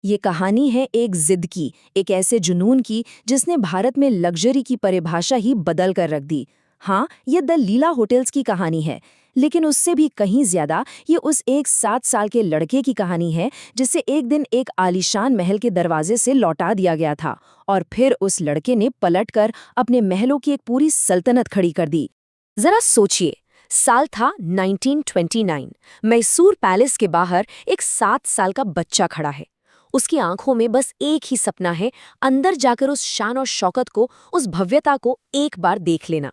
ये कहानी है एक जिद की, एक ऐसे जुनून की जिसने भारत में लग्जरी की परिभाषा ही बदल कर रख दी। हाँ, ये द लीला होटल्स की कहानी है, लेकिन उससे भी कहीं ज्यादा ये उस एक 7 साल के लड़के की कहानी है जिसे एक दिन एक आलीशान महल के दरवाजे से लौटा दिया गया था और फिर उस लड़के ने पलटकर अपने महलों की एक पूरी सल्तनत खड़ी कर दी। जरा सोचिए, साल था 1929। मैसूर पैलेस के बाहर एक 7 साल का बच्चा खड़ा है। उसकी आंखों में बस एक ही सपना है, अंदर जाकर उस शान और शौकत को, उस भव्यता को एक बार देख लेना।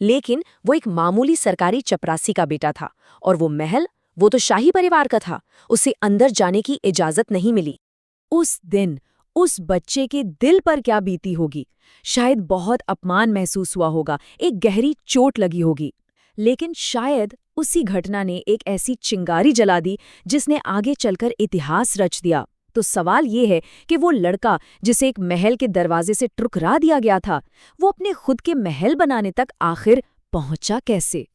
लेकिन वो एक मामूली सरकारी चपरासी का बेटा था और वो महल, वो तो शाही परिवार का था। उसे अंदर जाने की इजाजत नहीं मिली। उस दिन उस बच्चे के दिल पर क्या बीती होगी। शायद बहुत अपमान महसूस हुआ होगा, एक गहरी चोट लगी होगी। लेकिन शायद उसी घटना ने एक ऐसी चिंगारी जला दी जिसने आगे चलकर इतिहास रच दिया। तो सवाल ये है कि वो लड़का जिसे एक महल के दरवाजे से ठुकरा दिया गया था, वो अपने खुद के महल बनाने तक आखिर पहुंचा कैसे?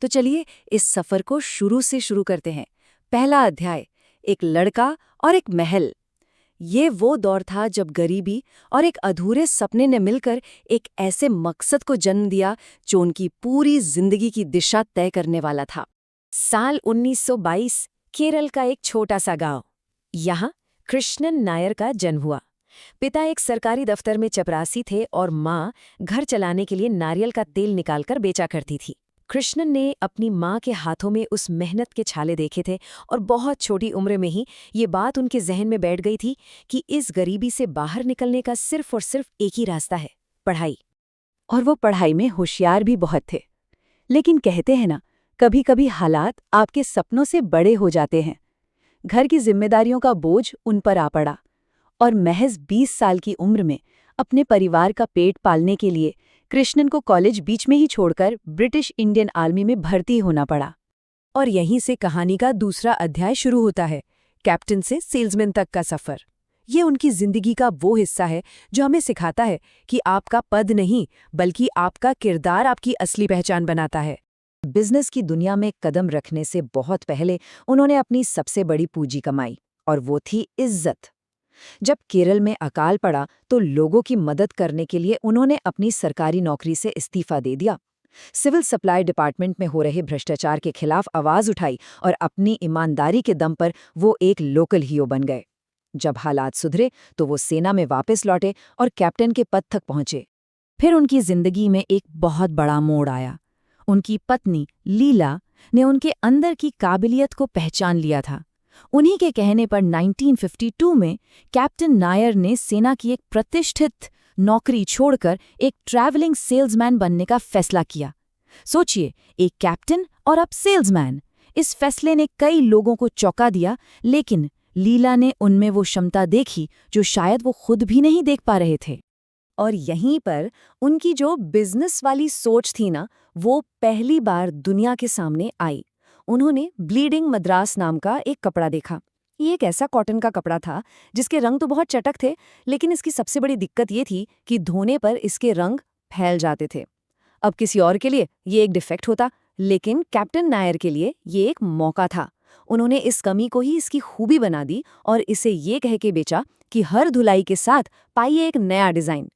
तो चलिए इस सफर को शुरू से शुरू करते हैं। पहला अध्याय, एक लड़का और एक महल। ये वो दौर था जब गरीबी और एक अधूरे सपने ने मिलकर एक ऐसे मकसद को जन्म दिया जो उनकी पूरी जिंदगी की दिशा तय करने वाला था। साल 1922, केरल का एक छोटा सा गांव। यहाँ कृष्णन नायर का जन्म हुआ। पिता एक सरकारी दफ्तर में चपरासी थे और माँ घर चलाने के लिए नारियल का तेल निकालकर बेचा करती थी। कृष्णन ने अपनी माँ के हाथों में उस मेहनत के छाले देखे थे और बहुत छोटी उम्र में ही ये बात उनके जहन में बैठ गई थी कि इस गरीबी से बाहर निकलने का सिर्फ और सिर्फ एक ही रास्ता है, पढ़ाई। और वो पढ़ाई में होशियार भी बहुत थे। लेकिन कहते हैं ना, कभी कभी हालात आपके सपनों से बड़े हो जाते हैं। घर की जिम्मेदारियों का बोझ उन पर आ पड़ा और महज 20 साल की उम्र में अपने परिवार का पेट पालने के लिए कृष्णन को कॉलेज बीच में ही छोड़कर ब्रिटिश इंडियन आर्मी में भर्ती होना पड़ा। और यहीं से कहानी का दूसरा अध्याय शुरू होता है, कैप्टन से सेल्समैन तक का सफर। ये उनकी जिंदगी का वो हिस्सा है जो हमें सिखाता है कि आपका पद नहीं, बल्कि आपका किरदार आपकी असली पहचान बनाता है। बिजनेस की दुनिया में कदम रखने से बहुत पहले उन्होंने अपनी सबसे बड़ी पूंजी कमाई, और वो थी इज्जत। जब केरल में अकाल पड़ा तो लोगों की मदद करने के लिए उन्होंने अपनी सरकारी नौकरी से इस्तीफा दे दिया। सिविल सप्लाई डिपार्टमेंट में हो रहे भ्रष्टाचार के खिलाफ आवाज उठाई और अपनी ईमानदारी के दम पर वो एक लोकल हीरो बन गए। जब हालात सुधरे तो वो सेना में वापस लौटे और कैप्टन के पद तक पहुंचे। फिर उनकी जिंदगी में एक बहुत बड़ा मोड़ आया। उनकी पत्नी लीला ने उनके अंदर की काबिलियत को पहचान लिया था। उन्हीं के कहने पर 1952 में कैप्टन नायर ने सेना की एक प्रतिष्ठित नौकरी छोड़कर एक ट्रैवलिंग सेल्समैन बनने का फैसला किया। सोचिए, एक कैप्टन और अब सेल्समैन। इस फैसले ने कई लोगों को चौंका दिया, लेकिन लीला ने उनमें वो क्षमता देखी जो शायद वो खुद भी नहीं देख पा रहे थे। और यहीं पर उनकी जो बिजनेस वाली सोच थी ना, वो पहली बार दुनिया के सामने आई। उन्होंने ब्लीडिंग मद्रास नाम का एक कपड़ा देखा। ये एक ऐसा कॉटन का कपड़ा था जिसके रंग तो बहुत चटक थे, लेकिन इसकी सबसे बड़ी दिक्कत ये थी कि धोने पर इसके रंग फैल जाते थे। अब किसी और के लिए ये एक डिफेक्ट होता, लेकिन कैप्टन नायर के लिए ये एक मौका था। उन्होंने इस कमी को ही इसकी खूबी बना दी और इसे ये कह के बेचा कि हर धुलाई के साथ पाइए एक नया डिज़ाइन।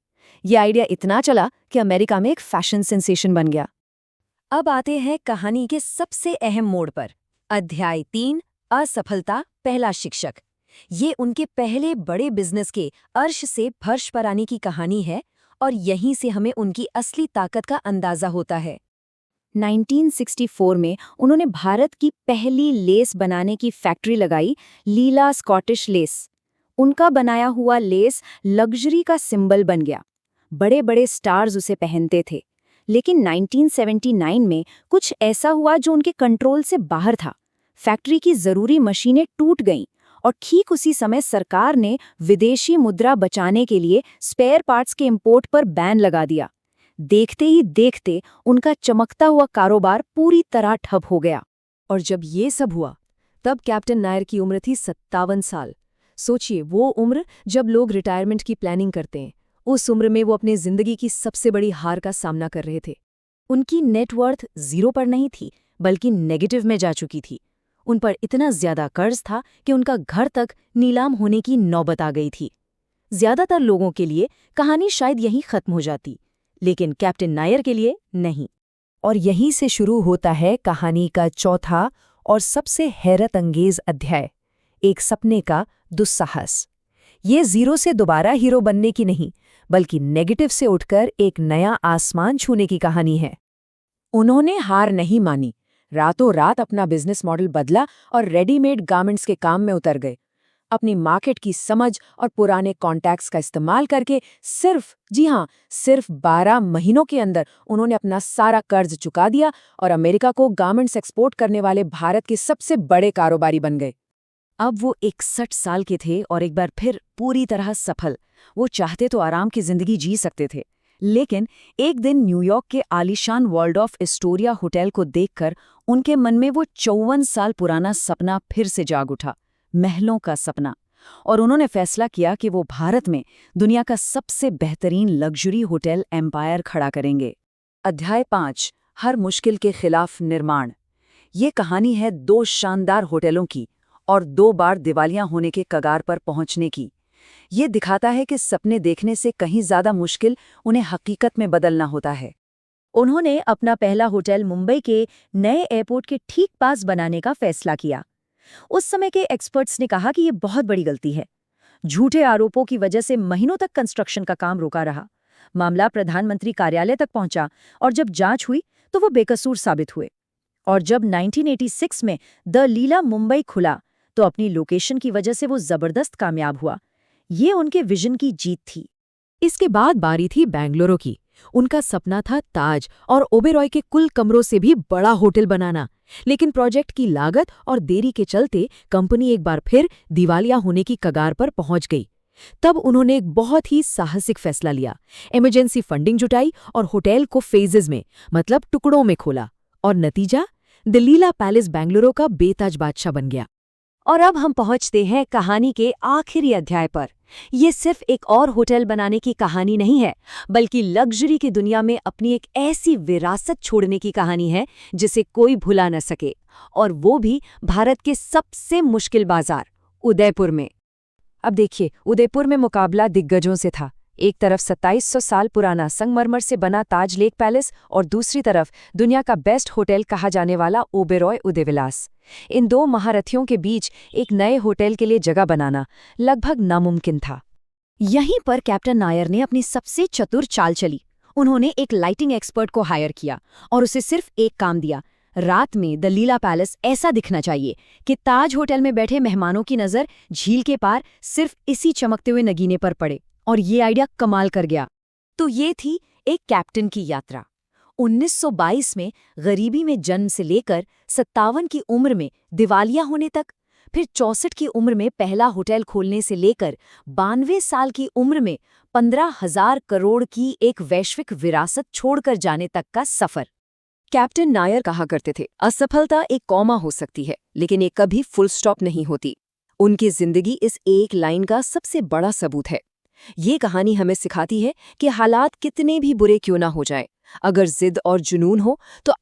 ये आइडिया इतना चला कि अमेरिका में एक फैशन सेंसेशन बन गया। अब आते हैं कहानी के सबसे अहम मोड़ पर। अध्याय 3, असफलता, पहला शिक्षक। ये उनके पहले बड़े बिजनेस के अर्श से फर्श पर आने की कहानी है और यहीं से हमें उनकी असली ताकत का अंदाजा होता है। 1964 में उन्होंने भारत की पहली लेस बनाने की फैक्ट्री लगाई, लीला स्कॉटिश लेस। उनका बनाया हुआ लेस लग्जरी का सिंबल बन गया। बड़े बड़े स्टार्स उसे पहनते थे। लेकिन 1979 में कुछ ऐसा हुआ जो उनके कंट्रोल से बाहर था। फैक्ट्री की जरूरी मशीनें टूट गईं और ठीक उसी समय सरकार ने विदेशी मुद्रा बचाने के लिए स्पेयर पार्ट्स के इंपोर्ट पर बैन लगा दिया। देखते ही देखते उनका चमकता हुआ कारोबार पूरी तरह ठप हो गया। और जब ये सब हुआ, तब कैप्टन नायर की उम्र थी 57 साल। सोचिए, वो उम्र जब लोग रिटायरमेंट की प्लानिंग करते हैं। उस उम्र में वो अपनी जिंदगी की सबसे बड़ी हार का सामना कर रहे थे। उनकी नेटवर्थ 0 पर नहीं थी, बल्कि नेगेटिव में जा चुकी थी। उन पर इतना ज्यादा कर्ज था कि उनका घर तक नीलाम होने की नौबत आ गई थी। ज्यादातर लोगों के लिए कहानी शायद यहीं खत्म हो जाती, लेकिन कैप्टन नायर के लिए नहीं। और यहीं से शुरू होता है कहानी का चौथा और सबसे हैरत अंगेज अध्याय, एक सपने का दुस्साहस। ये जीरो से दोबारा हीरो बनने की नहीं, बल्कि नेगेटिव से उठकर एक नया आसमान छूने की कहानी है। उन्होंने हार नहीं मानी, रातों रात अपना बिजनेस मॉडल बदला और रेडीमेड गारमेंट्स के काम में उतर गए। अपनी मार्केट की समझ और पुराने कॉन्टैक्ट्स का इस्तेमाल करके सिर्फ 12 महीनों के अंदर उन्होंने अपना सारा कर्ज चुका दिया और अमेरिका को गारमेंट्स एक्सपोर्ट करने वाले भारत के सबसे बड़े कारोबारी बन गए। अब वो 61 साल के थे और एक बार फिर पूरी तरह सफल। वो चाहते तो आराम की जिंदगी जी सकते थे, लेकिन एक दिन न्यूयॉर्क के आलीशान वॉल्डॉर्फ एस्टोरिया होटल को देखकर उनके मन में वो 54 साल पुराना सपना फिर से जाग उठा, महलों का सपना। और उन्होंने फैसला किया कि वो भारत में दुनिया का सबसे बेहतरीन लग्जरी होटल एम्पायर खड़ा करेंगे। अध्याय 5, हर मुश्किल के खिलाफ निर्माण। ये कहानी है 2 शानदार होटलों की और 2 बार दिवालिया होने के कगार पर पहुंचने की। ये दिखाता है कि सपने देखने से कहीं ज्यादा मुश्किल उन्हें हकीकत में बदलना होता है। उन्होंने अपना पहला होटल मुंबई के नए एयरपोर्ट के ठीक पास बनाने का फैसला किया। उस समय के एक्सपर्ट्स ने कहा कि ये बहुत बड़ी गलती है। झूठे आरोपों की वजह से महीनों तक कंस्ट्रक्शन का काम रुका रहा। मामला प्रधानमंत्री कार्यालय तक पहुंचा और जब जांच हुई तो वो बेकसूर साबित हुए। और जब 1986 में द लीला मुंबई खुला तो अपनी लोकेशन की वजह से वो जबरदस्त कामयाब हुआ। ये उनके विजन की जीत थी। इसके बाद बारी थी बेंगलुरु की। उनका सपना था ताज और ओबेरॉय के कुल कमरों से भी बड़ा होटल बनाना, लेकिन प्रोजेक्ट की लागत और देरी के चलते कंपनी एक बार फिर दिवालिया होने की कगार पर पहुंच गई। तब उन्होंने एक बहुत ही साहसिक फैसला लिया। इमरजेंसी फंडिंग जुटाई और होटल को फेजेस में, मतलब टुकड़ों में खोला, और नतीजा द लीला पैलेस बेंगलुरु का बेताज बादशाह बन गया। और अब हम पहुंचते हैं कहानी के आखिरी अध्याय पर। ये सिर्फ एक और होटल बनाने की कहानी नहीं है, बल्कि लग्जरी की दुनिया में अपनी एक ऐसी विरासत छोड़ने की कहानी है जिसे कोई भुला न सके, और वो भी भारत के सबसे मुश्किल बाजार उदयपुर में। अब देखिए, उदयपुर में मुकाबला दिग्गजों से था। एक तरफ 2700 साल पुराना संगमरमर से बना ताज लेक पैलेस और दूसरी तरफ दुनिया का बेस्ट होटल कहा जाने वाला ओबेरॉय उदयविलास। इन 2 महारथियों के बीच एक नए होटल के लिए जगह बनाना लगभग नामुमकिन था। यहीं पर कैप्टन नायर ने अपनी सबसे चतुर चाल चली। उन्होंने एक लाइटिंग एक्सपर्ट को हायर किया और उसे सिर्फ एक काम दिया। रात में द लीला पैलेस ऐसा दिखना चाहिए कि ताज होटल में बैठे मेहमानों की नज़र झील के पार सिर्फ इसी चमकते हुए नगीने पर पड़े। और ये आइडिया कमाल कर गया। तो ये थी एक कैप्टन की यात्रा। 1922 में गरीबी में जन्म से लेकर 57 की उम्र में दिवालिया होने तक, फिर 64 की उम्र में पहला होटल खोलने से लेकर 92 साल की उम्र में 15,000 करोड़ की एक वैश्विक विरासत छोड़कर जाने तक का सफर। कैप्टन नायर कहा करते थे, असफलता एक कॉमा हो सकती है, लेकिन ये कभी फुल स्टॉप नहीं होती। उनकी जिंदगी इस एक लाइन का सबसे बड़ा सबूत है। ये कहानी हमें सिखाती है कि हालात कितने भी बुरे क्यों ना हो जाएं, अगर जिद और जुनून हो तो